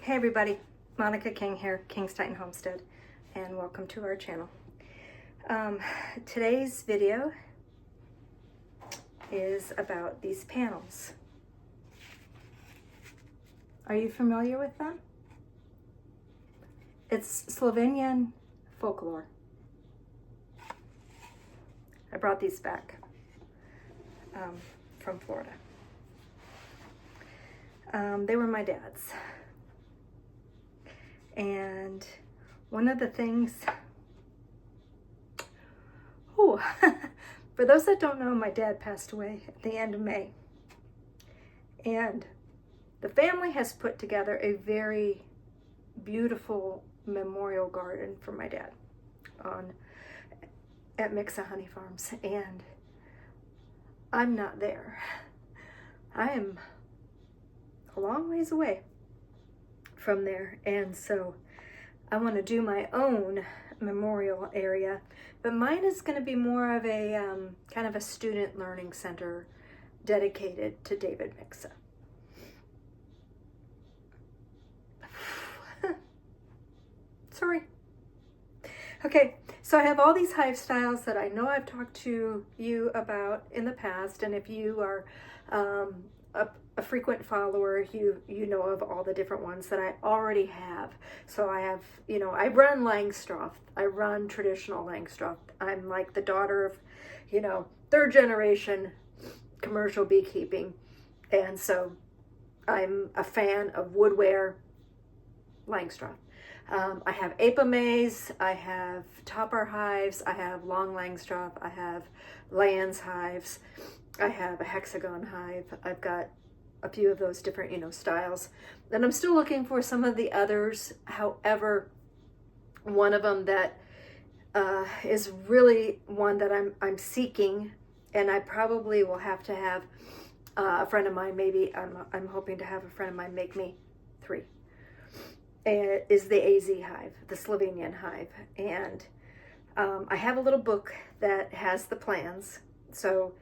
Hey everybody, Monica King here, King's Titan Homestead, and welcome to our channel. Today's video is about these panels. Are you familiar with them? It's Slovenian folklore. I brought these back from Florida. They were my dad's. And one of the things, for those that don't know, my dad passed away at the end of May. And the family has put together a very beautiful memorial garden for my dad at Mixa Honey Farms. And I'm not there. I am a long ways away from there, and so I want to do my own memorial area, but mine is going to be more of a kind of a student learning center dedicated to David Mixa. Sorry. Okay, so I have all these hive styles that I know I've talked to you about in the past, and if you are a frequent follower, you know of all the different ones that I already have. So I have, I run Langstroth. I run traditional Langstroth. I'm like the daughter of, third generation commercial beekeeping. And so I'm a fan of woodware Langstroth. I have Apamaze, I have Topper hives, I have long Langstroth, I have Lands hives, I have a hexagon hive. I've got a few of those different, styles. And I'm still looking for some of the others. However, one of them that is really one that I'm seeking, and I probably will have to have a friend of mine, maybe I'm hoping to have a friend of mine make me 3, is the AZ hive, the Slovenian hive. And I have a little book that has the plans. So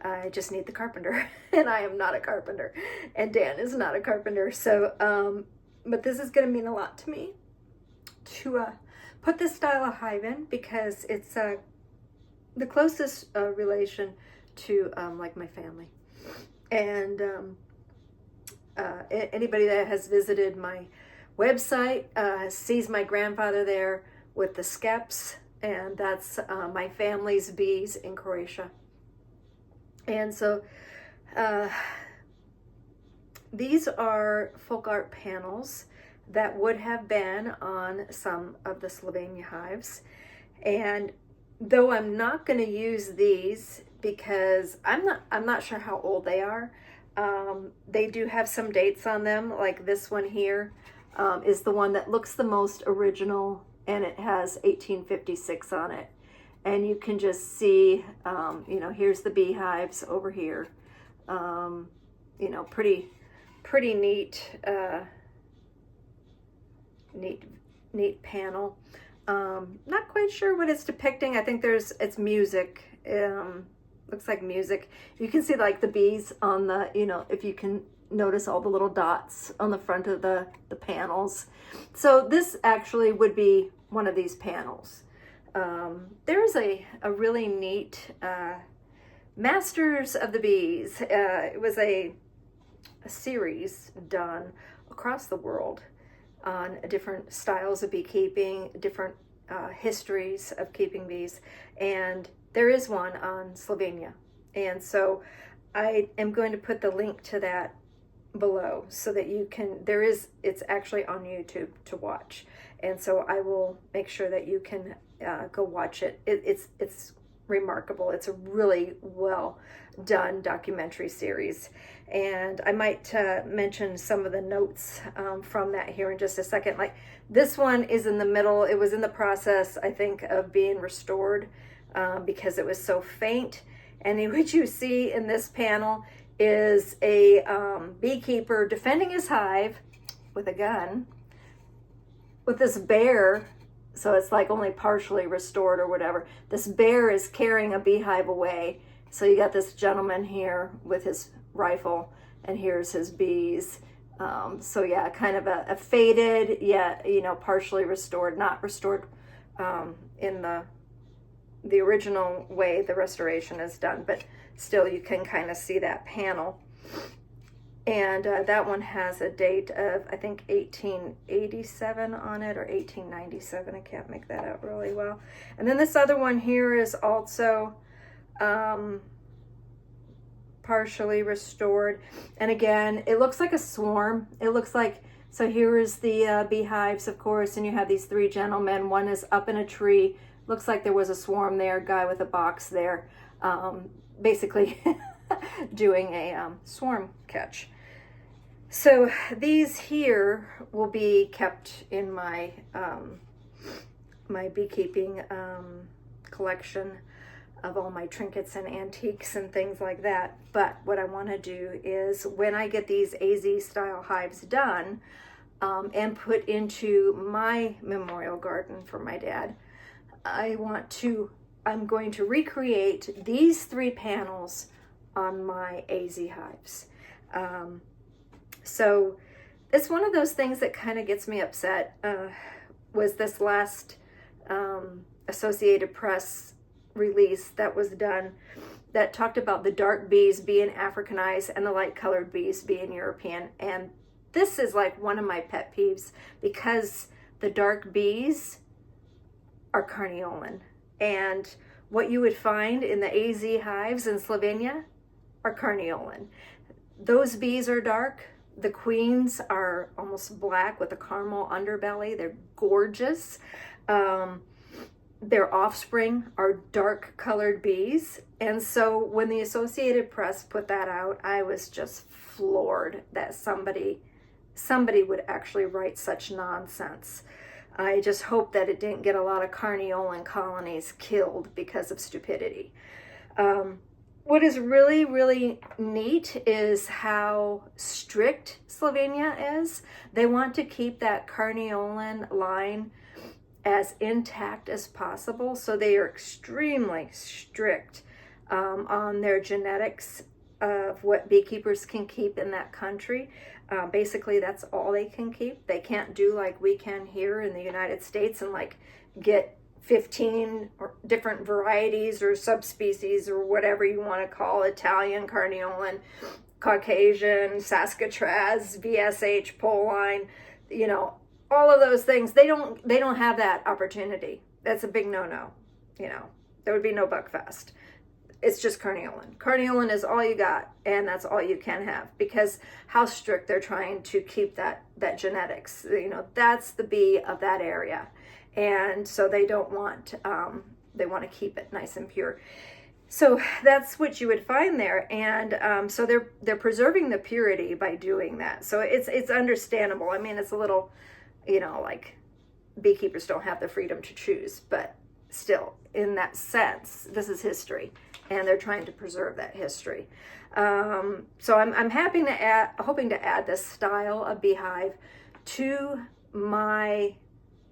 I just need the carpenter, and I am not a carpenter, and Dan is not a carpenter. So, but this is going to mean a lot to me to put this style of hive in, because it's the closest relation to like my family. And anybody that has visited my website sees my grandfather there with the skeps, and that's my family's bees in Croatia. And so these are folk art panels that would have been on some of the Slovenia hives. And though I'm not going to use these because I'm not sure how old they are, they do have some dates on them. Like this one here is the one that looks the most original, and it has 1856 on it. And you can just see, here's the beehives over here. Pretty neat, neat panel. Not quite sure what it's depicting. I think it's music. Looks like music. You can see like the bees on the, if you can notice all the little dots on the front of the panels. So this actually would be one of these panels. There's a really neat Masters of the Bees. It was a series done across the world on different styles of beekeeping, different histories of keeping bees, and there is one on Slovenia. And so I am going to put the link to that below so that you can, it's actually on YouTube to watch. And so I will make sure that you can go watch it. It's remarkable. It's a really well done documentary series. And I might mention some of the notes from that here in just a second. Like this one is in the middle. It was in the process, I think, of being restored because it was so faint. And what you see in this panel is a beekeeper defending his hive with a gun with this bear. So it's like only partially restored or whatever. This bear is carrying a beehive away. So you got this gentleman here with his rifle, and here's his bees. So yeah, kind of a faded, yet, you know, partially restored, not restored in the original way the restoration is done, but still you can kind of see that panel. And that one has a date of, I think, 1887 on it, or 1897. I can't make that out really well. And then this other one here is also partially restored. And again, it looks like a swarm. It looks like, so here is the beehives, of course, and you have these three gentlemen. One is up in a tree. Looks like there was a swarm there, guy with a box there, basically doing a swarm catch. So these here will be kept in my my beekeeping collection of all my trinkets and antiques and things like that. But what I want to do is, when I get these AZ style hives done and put into my memorial garden for my dad, I'm going to recreate these three panels on my AZ hives. So it's one of those things that kind of gets me upset, was this last Associated Press release that was done that talked about the dark bees being Africanized and the light colored bees being European. And this is like one of my pet peeves, because the dark bees are Carniolan. And what you would find in the AZ hives in Slovenia are Carniolan. Those bees are dark. The queens are almost black with a caramel underbelly. They're gorgeous. Their offspring are dark colored bees. And so when the Associated Press put that out, I was just floored that somebody would actually write such nonsense. I just hope that it didn't get a lot of Carniolan colonies killed because of stupidity. What is really, really neat is how strict Slovenia is. They want to keep that Carniolan line as intact as possible. So they are extremely strict on their genetics of what beekeepers can keep in that country. Basically, that's all they can keep. They can't do like we can here in the United States and like get 15 or different varieties or subspecies or whatever you want to call Italian, Carniolan, Caucasian, Saskatraz, VSH, Poline, you know, all of those things. They don't have that opportunity. That's a big no-no. You know, there would be no Buckfest. It's just Carniolan. Carniolan is all you got, and that's all you can have, because how strict they're trying to keep that genetics. You know, that's the bee of that area. And so they don't want, they want to keep it nice and pure. So that's what you would find there. And so they're preserving the purity by doing that. So it's understandable. I mean, it's a little, you know, like beekeepers don't have the freedom to choose, but still, in that sense, this is history, and they're trying to preserve that history. So I'm hoping to add this style of beehive to my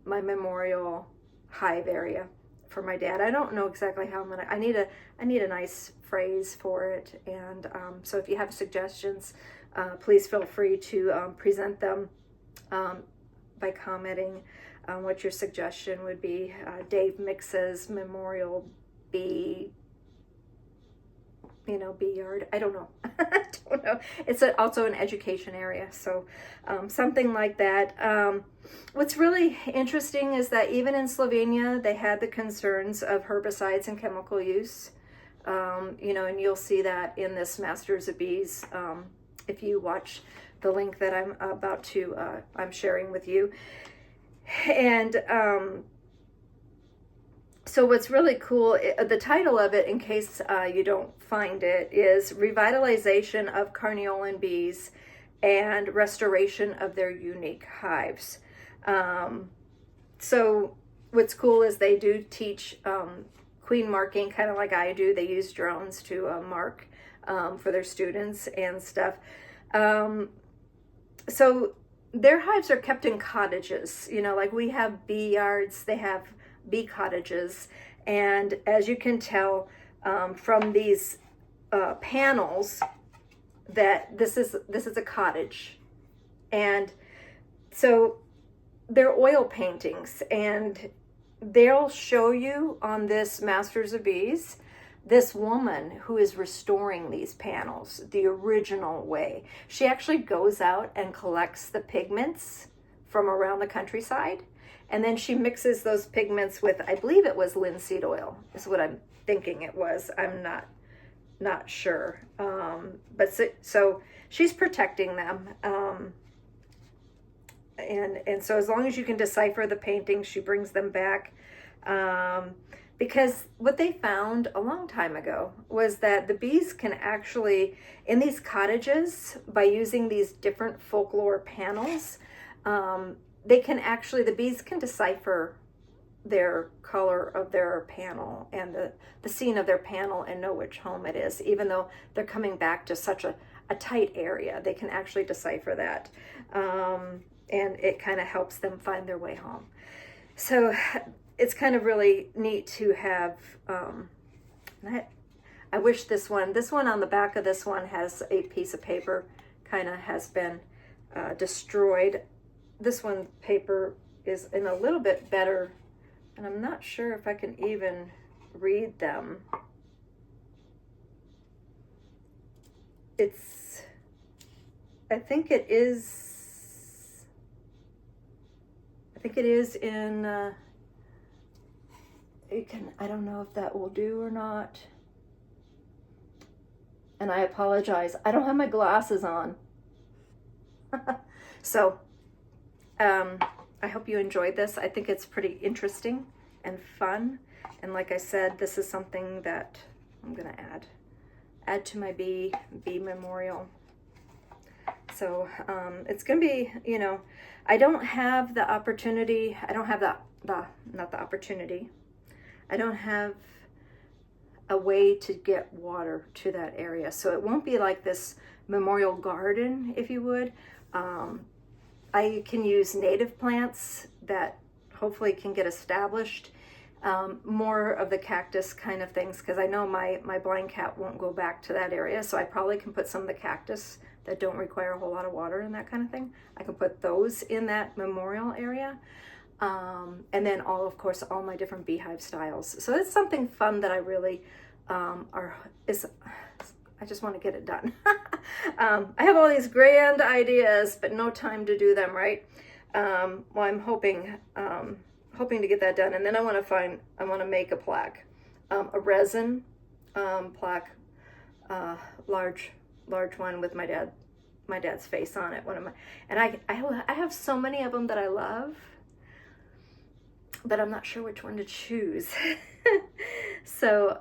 memorial hive area for my dad. I don't know exactly how I'm gonna. I need a nice phrase for it, and so if you have suggestions, please feel free to present them by commenting what your suggestion would be. Dave Mix's memorial bee, bee yard. I don't know. I don't know. It's also an education area, so something like that. What's really interesting is that even in Slovenia, they had the concerns of herbicides and chemical use. And you'll see that in this Masters of Bees, if you watch the link that I'm sharing with you. And so what's really cool, the title of it, in case you don't find it, is Revitalization of Carniolan Bees and Restoration of Their Unique Hives. So what's cool is they do teach queen marking, kind of like I do. They use drones to mark for their students and stuff. So their hives are kept in cottages, like we have bee yards, they have bee cottages. And as you can tell from these panels, that this is a cottage. And so they're oil paintings, and they'll show you on this Masters of Bees this woman who is restoring these panels the original way. She actually goes out and collects the pigments from around the countryside, and then she mixes those pigments with, I believe it was linseed oil, is what I'm thinking it was. I'm not sure. But so she's protecting them. And so as long as you can decipher the paintings, she brings them back. Because what they found a long time ago was that the bees can actually, in these cottages, by using these different folklore panels, they can actually, the bees can decipher their color of their panel and the scene of their panel and know which home it is, even though they're coming back to such a tight area. They can actually decipher that. And it kind of helps them find their way home. So it's kind of really neat to have, I wish this one on the back of this one has a piece of paper, kind of has been destroyed. This one paper is in a little bit better, and I'm not sure if I can even read them. I think it is in, I don't know if that will do or not. And I apologize, I don't have my glasses on. So, I hope you enjoyed this. I think it's pretty interesting and fun. And like I said, this is something that I'm gonna add to my bee memorial. So it's gonna be, I don't have the opportunity. I don't have not the opportunity. I don't have a way to get water to that area. So it won't be like this memorial garden, if you would. I can use native plants that hopefully can get established, more of the cactus kind of things, because I know my blind cat won't go back to that area, so I probably can put some of the cactus that don't require a whole lot of water and that kind of thing. I can put those in that memorial area. And then of course, all my different beehive styles. So it's something fun that I really, I just want to get it done. I have all these grand ideas, but no time to do them, right? Well, I'm hoping to get that done. And then I want to make a plaque, a resin plaque, large one with my dad's face on it. And I have so many of them that I love, but I'm not sure which one to choose. So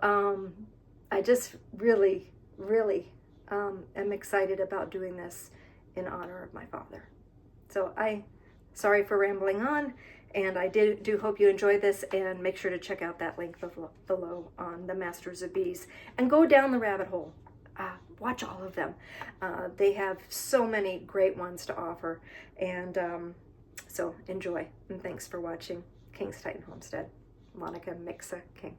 I just really am excited about doing this in honor of my father. So sorry for rambling on, and I do hope you enjoyed this, and make sure to check out that link below on the Masters of Bees and go down the rabbit hole. Watch all of them. They have so many great ones to offer, and so enjoy, and thanks for watching King's Titan Homestead. Monica Mixa King.